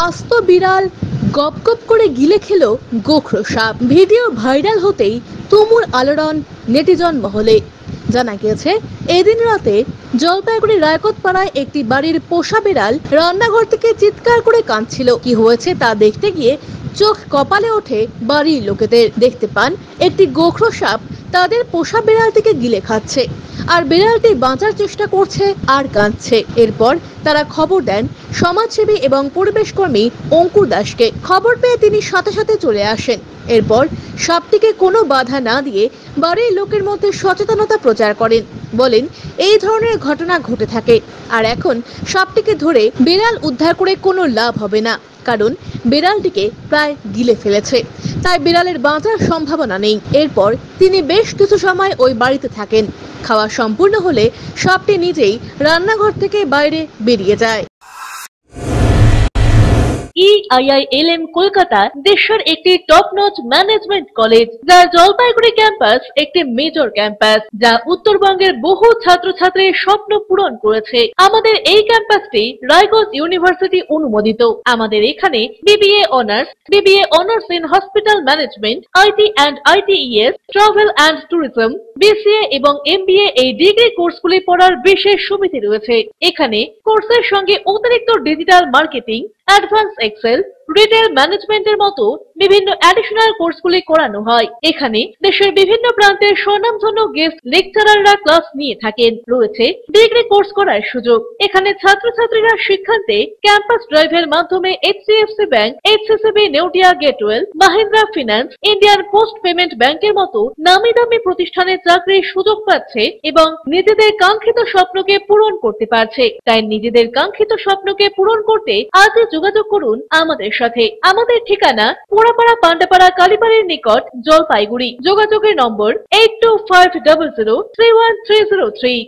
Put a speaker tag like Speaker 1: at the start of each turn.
Speaker 1: আস্ত বিড়াল গপ গপ করে গিলে খেলো গোখরো সাপ। ভিডিও ভাইরাল হতেই তুমুল আলোড়ন নেটিজন মহলে। জানা গিয়েছে এদিন রাতে জলপাইগুড়ি রায়কোট পাড়ায় একটি বাড়ির পোষা বিড়াল রান্নাঘর থেকে চিৎকার করে কাঁদছিল। কি হয়েছে তা দেখতে গিয়ে চোখ কপালে ওঠে বাড়ির লোকেদের। দেখতে পান একটি গোখরো সাপ তাদের পোষা বিড়ালটিকে গিলে খাচ্ছে, আর বিড়ালটি বাঁচার চেষ্টা করছে আর কাঁদছে। এরপর তারা খবর দেন সমাজসেবী এবং পরিবেশ কর্মী অঙ্কুর দাসকে। খবর পেয়ে তিনি সাথে সাথে চলে আসেন। এরপর সাপটিকে কোনো বাধা না দিয়ে বাড়ির লোকের মধ্যে সচেতনতা প্রচার করেন। বলেন এই ধরনের ঘটনা ঘটে থাকে, আর এখন সাপটিকে ধরে বিড়াল উদ্ধার করে কোনো লাভ হবে না, কারণ বিড়ালটিকে প্রায় গিলে ফেলেছে, তাই বিড়ালের বাঁচার সম্ভাবনা নেই। এরপর তিনি বেশ কিছু সময় ওই বাড়িতে থাকেন। খাওয়া সম্পূর্ণ হলে সাপটি নিজেই রান্নাঘর থেকে বাইরে বেরিয়ে যায়।
Speaker 2: EIILM কলকাতা দেশের একটি টপ নচ ম্যানেজমেন্ট কলেজ, যার জলপাইগুড়ি ক্যাম্পাস একটি মেজর ক্যাম্পাস, যা উত্তরবঙ্গের বহু ছাত্রছাত্রীর স্বপ্ন পূরণ করেছে। আমাদের এই ক্যাম্পাসটি রায়গঞ্জ ইউনিভার্সিটি অনুমোদিত। আমাদের এখানে BBA honours in hospital management, IT and ITES, travel and tourism, BCA এবং MBA এই ডিগ্রি কোর্সগুলি পড়ার বিশেষ সুবিধা রয়েছে। এখানে কোর্সের সঙ্গে অতিরিক্ত digital marketing, advance excel, retail ম্যানেজমেন্টের মতো বিভিন্ন অ্যাডিশনাল কোর্সগুলি করানো হয়। এখানে দেশের বিভিন্ন প্রান্তের স্বনামধন্য গেস্ট লেকচারাররা ক্লাস নিয়ে থাকেন। রয়েছে ডিগ্রি কোর্স করার সুযোগ। এখানে ছাত্রছাত্রীরা শিক্ষান্তে ক্যাম্পাস ড্রাইভের মাধ্যমে HDFC bank, HCCB Neotia Getwell, Mahindra finance, Indian post payment ব্যাংকের মতো নামি দামি প্রতিষ্ঠানে চাকরির সুযোগ পাচ্ছে এবং নিজেদের কাঙ্ক্ষিত স্বপ্নকে পূরণ করতে পারছে। তাই নিজেদের কাঙ্ক্ষিত স্বপ্নকে পূরণ করতে আজই যোগাযোগ করুন আমাদের সাথে। আমাদের ঠিকানা পোড়াপাড়া পান্ডাপাড়া কালীবাড়ির নিকট, জলপাইগুড়ি। যোগাযোগের নম্বর 8250031303।